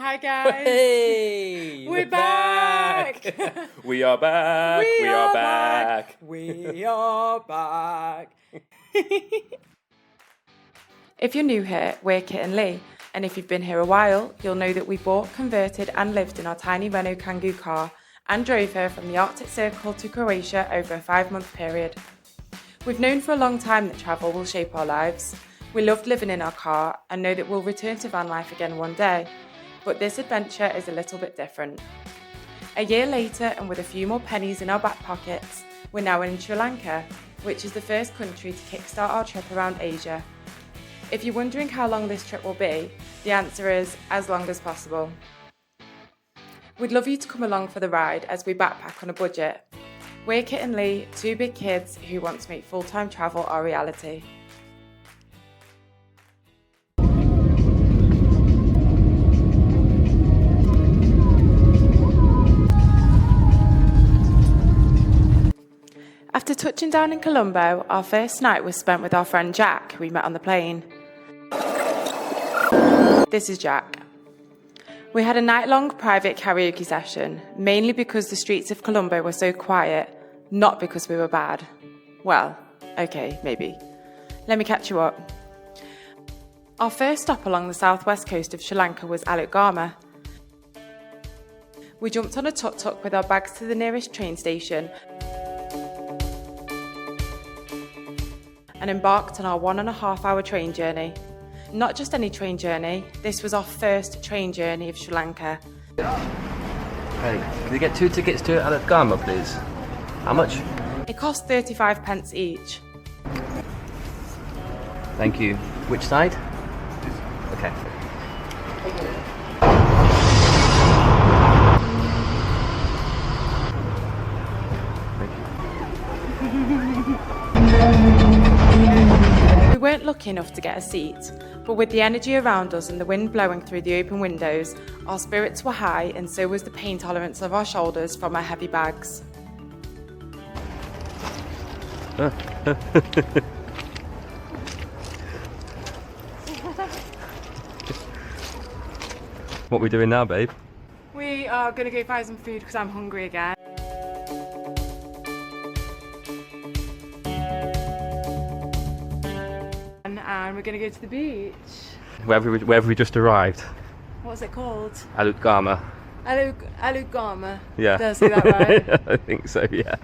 Hi guys. Hey, We're back. We are back. We are back. We are back. If you're new here, we're Kitt and Lee, and if you've been here a while, you'll know that we bought, converted and lived in our tiny Renault Kangoo car and drove her from the Arctic Circle to Croatia over a 5-month period. We've known for a long time that travel will shape our lives. We loved living in our car and know that we'll return to van life again one day, but this adventure is a little bit different. A year later, and with a few more pennies in our back pockets, we're now in Sri Lanka, which is the first country to kickstart our trip around Asia. If you're wondering how long this trip will be, the answer is as long as possible. We'd love you to come along for the ride as we backpack on a budget. We're Kitt and Lee, two big kids who want to make full-time travel our reality. After touching down in Colombo, our first night was spent with our friend Jack, who we met on the plane. This is Jack. We had a night-long private karaoke session, mainly because the streets of Colombo were so quiet, not because we were bad. Well, okay, maybe. Let me catch you up. Our first stop along the southwest coast of Sri Lanka was Aluthgama. We jumped on a tuk-tuk with our bags to the nearest train station and embarked on our 1.5-hour train journey. Not just any train journey, this was our first train journey of Sri Lanka. Hey, can you get 2 tickets to Aluthgama, please? How much? It cost 35 pence each. Thank you. Which side? Okay. We weren't lucky enough to get a seat, but with the energy around us and the wind blowing through the open windows, our spirits were high and so was the pain tolerance of our shoulders from our heavy bags. What are we doing now, babe? We are going to go buy some food because I'm hungry again. And we're going to go to the beach. Where have we just arrived? What's it called? Aluthgama. Aluthgama. Yeah. Did I say that right? I think so, yeah.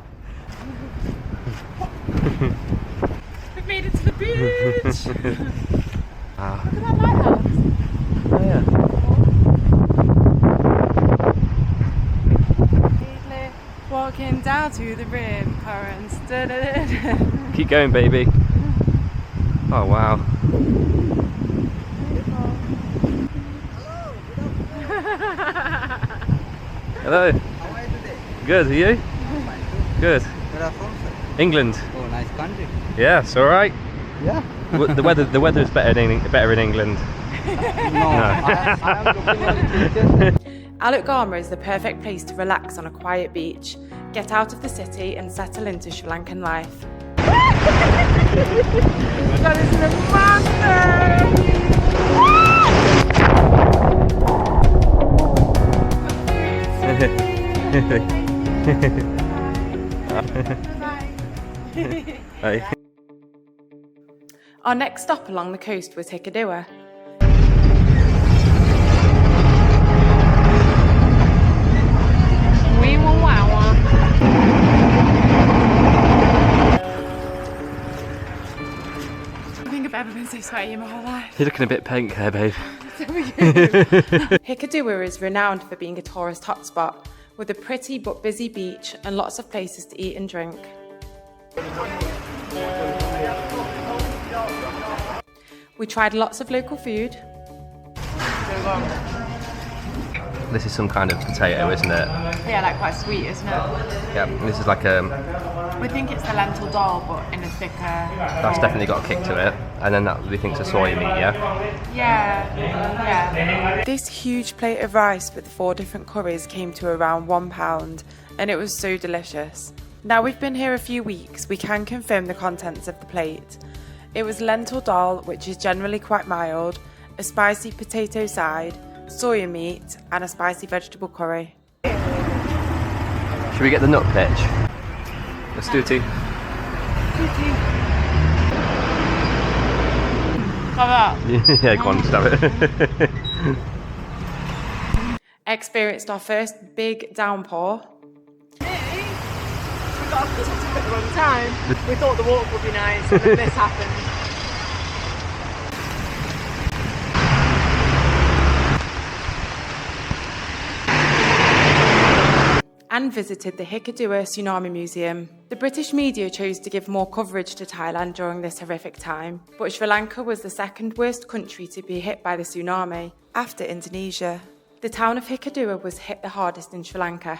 We've made it to the beach! Look Ah. at that lighthouse. Oh, yeah. Walking down to the rim, currents. Da-da-da-da. Keep going, baby. Oh, wow. Hello. How are you today? Good, are you? Good. Where are you from, sir? England. Oh, nice country. Yeah, it's all right. Yeah. The weather is better in England. No, I am looking at the picture. Aluthgama is the perfect place to relax on a quiet beach, get out of the city and settle into Sri Lankan life. That is a monster! Hi. Our next stop along the coast was Hikkaduwa. I think I've ever been so sweaty in my whole life. You're looking a bit pink here, babe. Hikkaduwa is renowned for being a tourist hotspot, with a pretty but busy beach and lots of places to eat and drink. We tried lots of local food. This is some kind of potato, isn't it? Yeah, like quite sweet, isn't it? Yeah, this is like a... We think it's the lentil dal, but in a thicker... That's definitely got a kick to it. And then that we think's a soy meat, yeah? Yeah. This huge plate of rice with 4 different curries came to around £1, and it was so delicious. Now we've been here a few weeks, we can confirm the contents of the plate. It was lentil dal, which is generally quite mild, a spicy potato side, soya meat and a spicy vegetable curry. Should we get the nut pitch? Let's do tea. Yeah, go on, stab it. Experienced our first big downpour. We got off the top at the wrong time. We thought the walk would be nice, and then this happened. And visited the Hikkaduwa Tsunami Museum. The British media chose to give more coverage to Thailand during this horrific time, but Sri Lanka was the second worst country to be hit by the tsunami, after Indonesia. The town of Hikkaduwa was hit the hardest in Sri Lanka.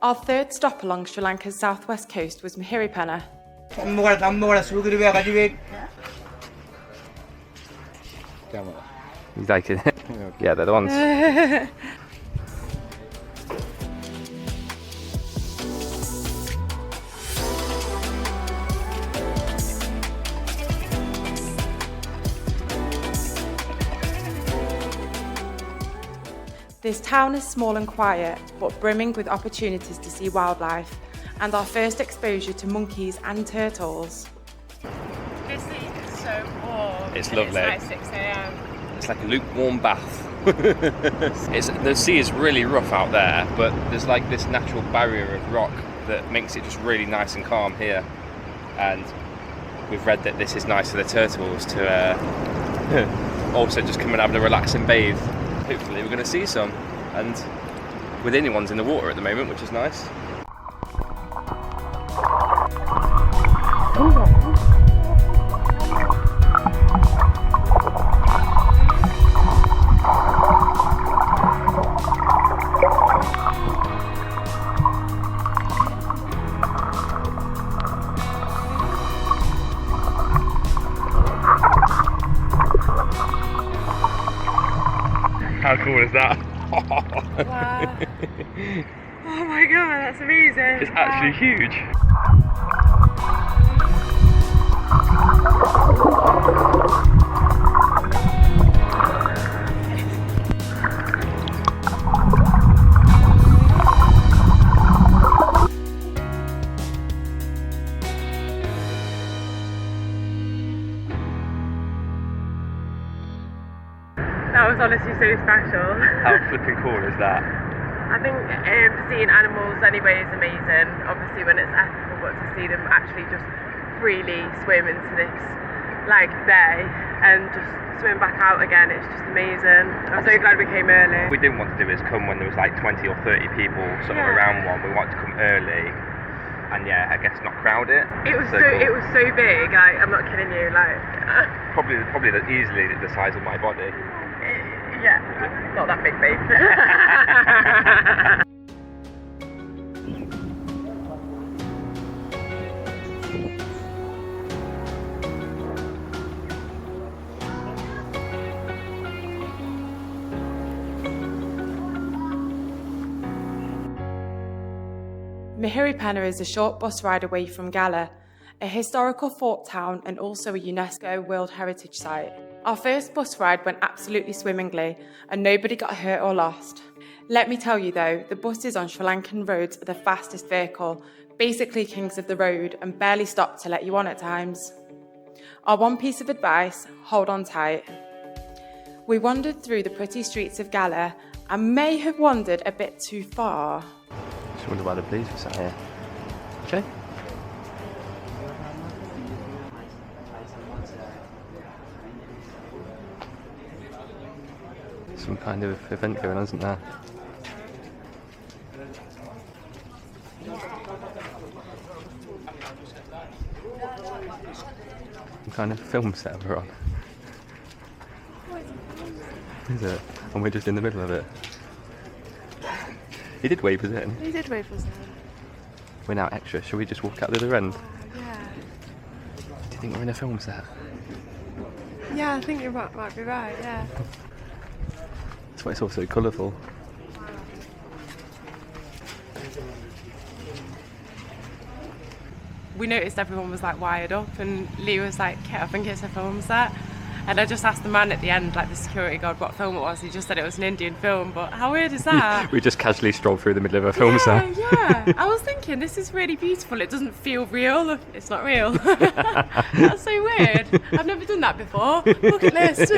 Our third stop along Sri Lanka's southwest coast was Mihiripenna. You like it? Yeah, they're the ones. This town is small and quiet, but brimming with opportunities to see wildlife, and our first exposure to monkeys and turtles. This is so warm. It's and lovely. It's like 6 a.m. It's like a lukewarm bath. The sea is really rough out there, but there's like this natural barrier of rock that makes it just really nice and calm here. And we've read that this is nice for the turtles to also just come and have a relaxing bathe. Hopefully we're going to see some, and with anyone's in the water at the moment, which is nice. How cool is that? Wow. Oh my god, that's amazing. It's actually huge. That was honestly so special. How flipping cool is that? I think seeing animals anyway is amazing, obviously when it's ethical, but to see them actually just freely swim into this like bay and just swim back out again, it's just amazing. I'm so glad we came early. We didn't want to do is come when there was like 20 or 30 people sort of around one. We wanted to come early and yeah, I guess not crowd it. It was so so cool. It was so big, like I'm not kidding you, like Probably easily the size of my body. yeah, not that big, babe. Mihiripenna is a short bus ride away from Galle, a historical fort town and also a UNESCO World Heritage Site. Our first bus ride went absolutely swimmingly and nobody got hurt or lost. Let me tell you though, the buses on Sri Lankan roads are the fastest vehicle, basically kings of the road, and barely stop to let you on at times. Our one piece of advice, hold on tight. We wandered through the pretty streets of Galle and may have wandered a bit too far. Just wonder why the police were sat here. Okay. Some kind of event going on, isn't there? Some kind of film set we're on. Is it? And we're just in the middle of it. He did wave us in. He did wave us in. We're now extra. Shall we just walk out the other end? Yeah. Do you think we're in a film set? Yeah, I think you might be right, yeah. That's why it's all so colourful. We noticed everyone was like wired up and Lee was like, Kit, I think it's a film set. And I just asked the man at the end, like the security guard, what film it was. He just said it was an Indian film, but how weird is that? We just casually strolled through the middle of a film set. Yeah. I was thinking, this is really beautiful. It doesn't feel real. It's not real. That's so weird. I've never done that before. Bucket list.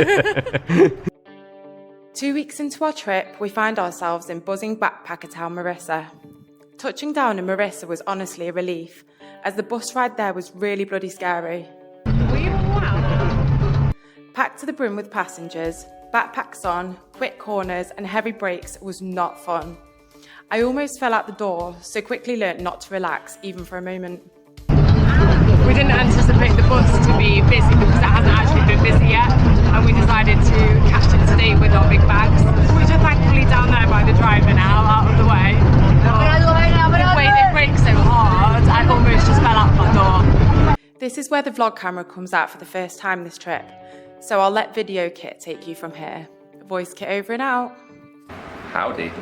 2 weeks into our trip, we find ourselves in buzzing backpacker town Mirissa. Touching down in Mirissa was honestly a relief, as the bus ride there was really bloody scary. Packed to the brim with passengers, backpacks on, quick corners and heavy brakes was not fun. I almost fell out the door, so quickly learnt not to relax even for a moment. We didn't anticipate the bus to be busy because it hasn't actually been busy yet, and we decided to catch it today with our big bags, which are thankfully down there by the driver now, out of the way. The way they brake so hard, I almost just fell out my door. This is where the vlog camera comes out for the first time this trip, so I'll let video Kitt take you from here. Voice Kitt over and out. Howdy.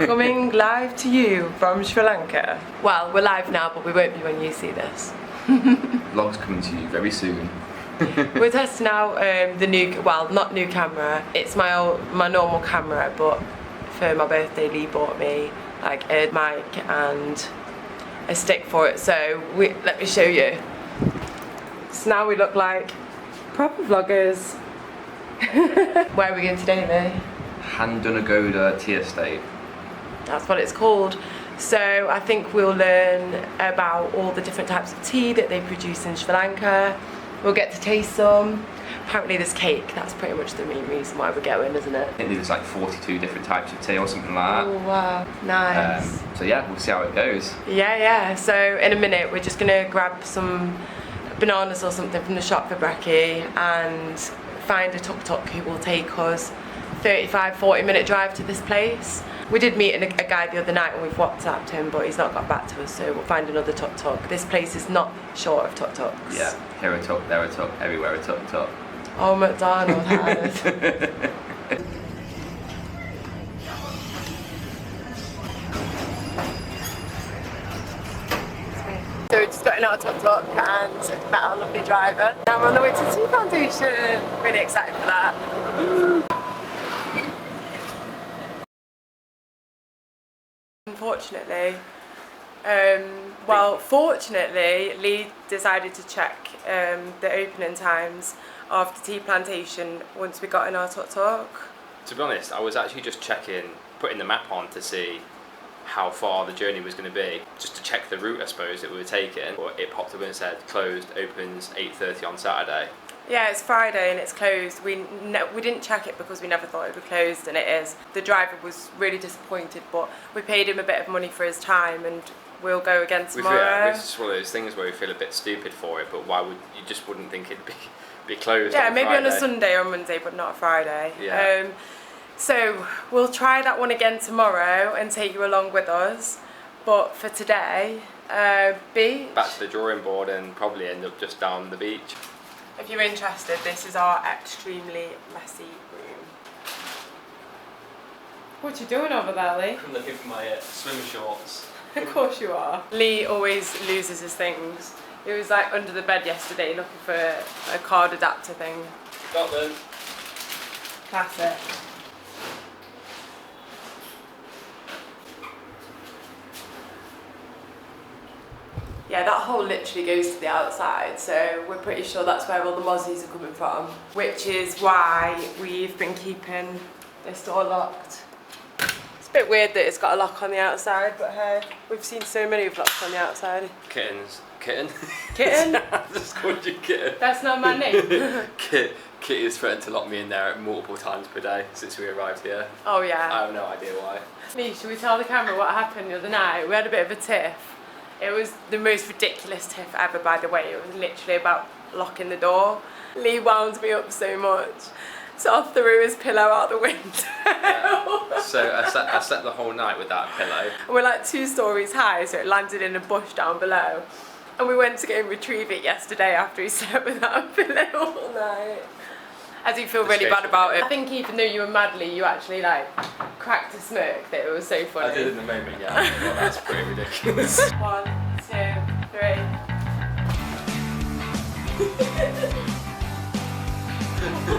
Coming live to you from Sri Lanka. Well, we're live now, but we won't be when you see this. Vlog's coming to you very soon. We're testing out the new, well, not new camera. It's my normal camera, but for my birthday, Lee bought me like a mic and a stick for it. So let me show you. So now we look like proper vloggers. Where are we going today, Lee? Hikkaduwa tea estate. That's what it's called. So I think we'll learn about all the different types of tea that they produce in Sri Lanka. We'll get to taste some. Apparently there's cake. That's pretty much the main reason why we're going, isn't it? I think there's like 42 different types of tea or something like that. Oh wow, nice. So yeah, we'll see how it goes. Yeah. So in a minute we're just gonna grab some bananas or something from the shop for brekkie and find a tuk-tuk who will take us 35-40 minute drive to this place. We did meet a guy the other night and we've WhatsApped him, but he's not got back to us, so we'll find another tuk-tuk. This place is not short of tuk-tuks. Yeah, here a tuk, there a tuk, everywhere a tuk-tuk. Oh, McDonald has. So we're just got in our tuk-tuk and met our lovely driver. Now we're on the way to Tea Foundation. Really excited for that. Unfortunately, fortunately, Lee decided to check the opening times of the tea plantation once we got in our tuk-tuk. To be honest, I was actually just putting the map on to see how far the journey was going to be, just to check the route, I suppose, that we were taking. But it popped up and said closed, opens 8:30 on Saturday. Yeah, it's Friday and it's closed. We didn't check it because we never thought it would be closed, and it is. The driver was really disappointed, but we paid him a bit of money for his time and we'll go again tomorrow. It's just one of those things where we feel a bit stupid for it, but why would you just wouldn't think it'd be closed? Yeah, on maybe Friday. on a Sunday or Monday, but not a Friday. Yeah. So we'll try that one again tomorrow and take you along with us. But for today, beach. Back to the drawing board and probably end up just down the beach. If you're interested, this is our extremely messy room. What you doing over there, Lee? I'm looking for my swim shorts. Of course you are. Lee always loses his things. He was like under the bed yesterday looking for a card adapter thing. Got them. Classic. Yeah, that hole literally goes to the outside, so we're pretty sure that's where all the mozzies are coming from, which is why we've been keeping this door locked. It's a bit weird that it's got a lock on the outside, but hey, we've seen so many with locks on the outside. Kittens. Kitten? Kitten? I just called you Kitten. That's not my name. Kit has threatened to lock me in there multiple times per day since we arrived here. Oh yeah. I have no idea why. Lee, should we tell the camera what happened the other night? We had a bit of a tiff. It was the most ridiculous tiff ever, by the way. It was literally about locking the door. Lee wound me up so much, so I threw his pillow out the window. Yeah. So I slept the whole night with that pillow. And we're like 2 stories high, so it landed in a bush down below. And we went to go and retrieve it yesterday after he slept without a pillow all night. I do feel really bad about it. I think even though you were mad, Lee, you actually like cracked a smirk that it was so funny. I did in the moment, yeah. Well, that's pretty ridiculous. 1, 2, 3. What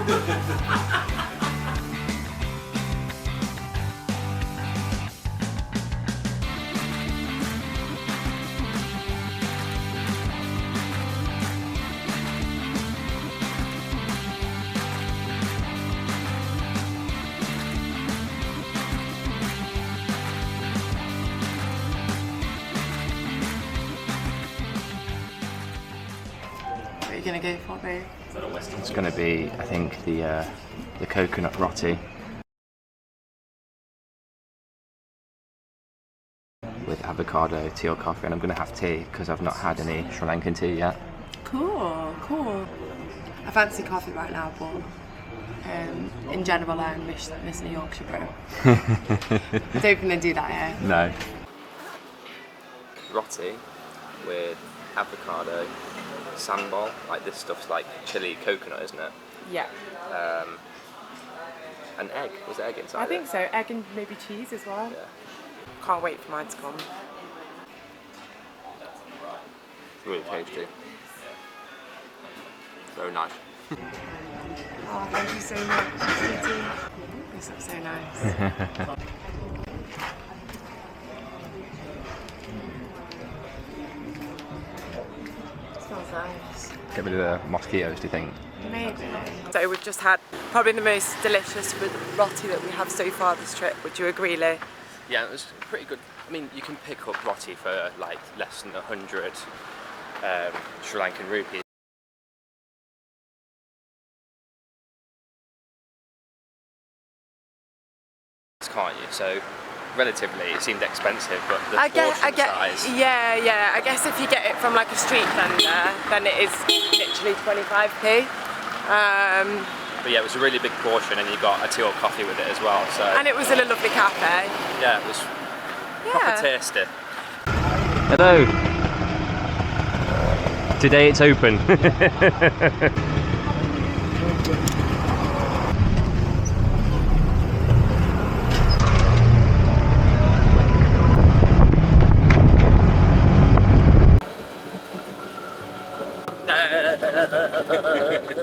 are you going to go for, babe? It's going to be, I think, the coconut roti with avocado, tea or coffee, and I'm going to have tea because I've not had any Sri Lankan tea yet. Cool, cool. I fancy coffee right now, but in general I'm missing a Yorkshire brew. I don't think they do that here. No. Roti with avocado, sambal, like this stuff's like chili coconut, isn't it? Yeah. An egg, was there egg inside I think so, egg and maybe cheese as well. Yeah. Can't wait for mine to come. It's really tasty. Very nice. Oh, thank you so much, sweetie. This looks so nice. Smells nice. Get rid of the mosquitoes, do you think? Maybe. So we've just had probably the most delicious roti that we have so far this trip. Would you agree, Lee? Yeah, it was pretty good. I mean, you can pick up roti for like less than 100 Sri Lankan rupees. Can't you? So relatively, it seemed expensive, but the portion size. Yeah. I guess if you get it from like a street vendor, then it is literally 25p. But yeah, it was a really big portion, and you got a tea or coffee with it as well. So. And it was in a lovely cafe. Yeah, it was proper tasty. Hello. Today it's open.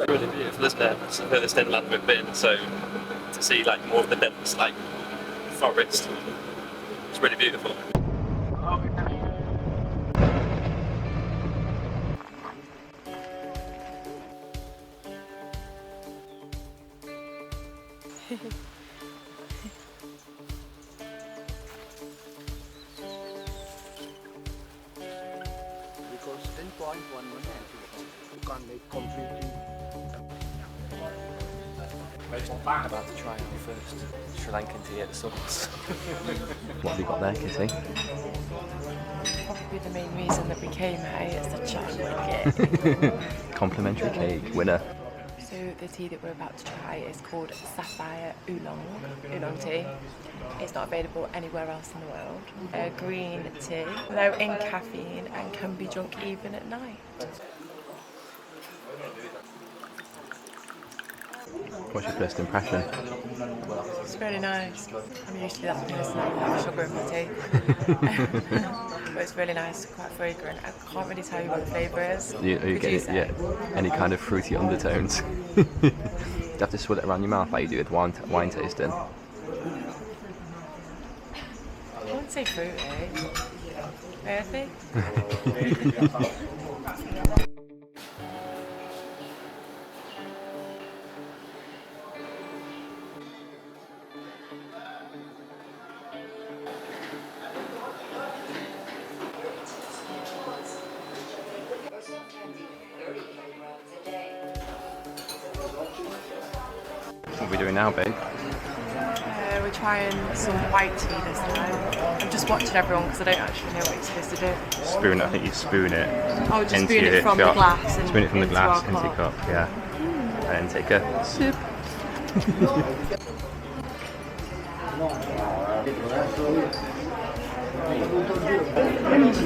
Really beautiful, isn't it? It's the furthest inland we've been, so to see like more of the dense like forest, it's really beautiful. Because 10.1 you can't make completely. I'm about to try our first Sri Lankan tea at the Summits. What have you got there, Kitty? Probably the main reason that we came here is the chocolate cake. Complimentary cake, winner. So the tea that we're about to try is called Sapphire Oolong tea. It's not available anywhere else in the world. A green tea, low in caffeine, and can be drunk even at night. What's your first impression? It's really nice. I'm usually that person that have sugar in my tea. But it's really nice, quite fragrant. I can't really tell you what the flavour is. Are you getting any kind of fruity undertones? You have to swirl it around your mouth like you do with wine tasting. I wouldn't say fruity. Earthy? What are we doing now, babe? We're trying some white tea this time. I'm just watching everyone because I don't actually know what you're supposed to do. Spoon it, I think you spoon it. Oh, just into spoon it from the cup. glass. And Spoon it from the into glass our into your cup. cup, yeah. And then take a sip.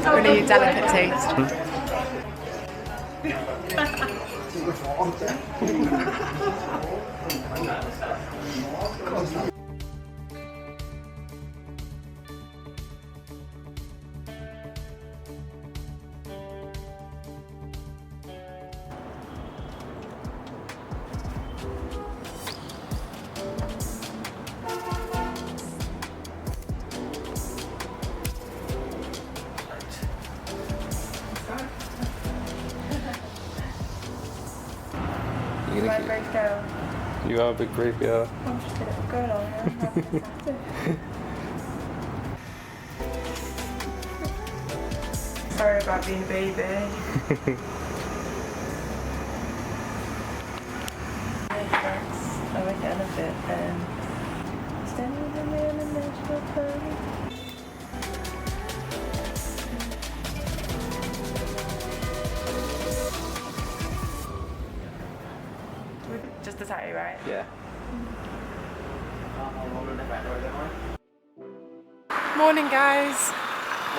Really delicate taste. like brave girl. You are a big brave girl. I'm just a little girl on here. Sorry about being a baby. I like it a bit. Standing in the national park. Just the tattoo, right? Yeah. Morning, guys.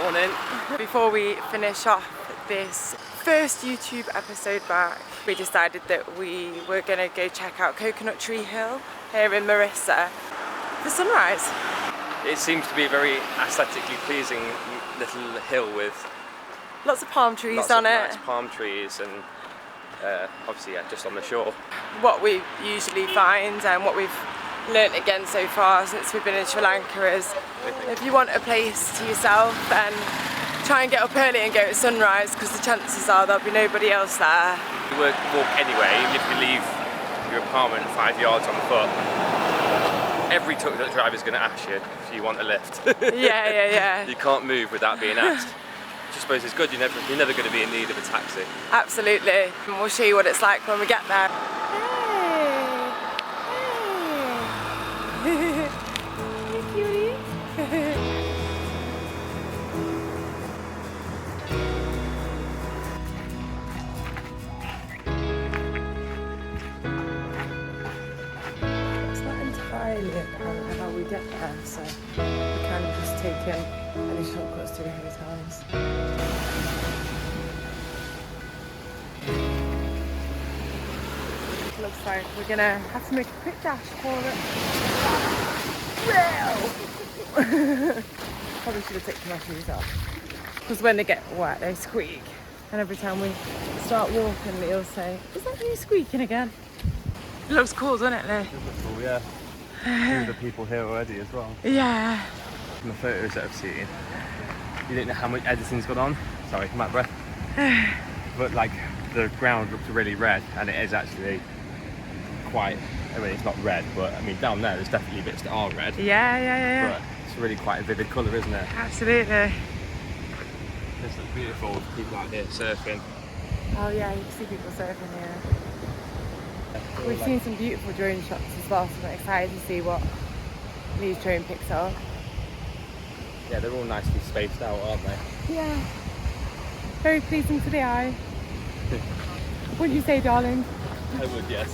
Morning. Before we finish off this first YouTube episode back, we decided that we were going to go check out Coconut Tree Hill here in Mirissa for sunrise. It seems to be a very aesthetically pleasing little hill with Lots of palm trees lots on of it. nice palm trees and obviously just on the shore. What we usually find and what we've learnt again so far since we've been in Sri Lanka is if you want a place to yourself, then try and get up early and go at sunrise, because the chances are there'll be nobody else there. You walk anyway, even if you leave your apartment 5 yards on foot. Every tuk-tuk driver is going to ask you if you want a lift. Yeah. You can't move without being asked. Which I suppose is good, you're never going to be in need of a taxi. Absolutely. And we'll show you what it's like when we get there. Hey! Hey, cutie! It's not entirely apparent how we get there, so we kind of just taken any shortcuts to the hotels. Looks like we're gonna have to make a quick dash for it. Probably should have taken my shoes off, because when they get wet they squeak, and every time we start walking Lee'll say, "Is that you squeaking again?" It looks cool, doesn't it, Lee? Cool, yeah. Few of the people here already as well. Yeah. From the photos that I've seen, you don't know how much editing's gone on. Sorry, I'm out of breath. But like the ground looks really red, and it is actually quite, I mean it's not red, but I mean down there's definitely bits that are red. Yeah. But it's really quite a vivid colour, isn't it? Absolutely. This looks beautiful, people out here surfing. Oh yeah, you can see people surfing here. We've seen some beautiful drone shots as well, so I'm excited to see what Lee's drone picks up. Yeah, they're all nicely spaced out, aren't they? Yeah. Very pleasing to the eye. Wouldn't you say, darling? I would, yes.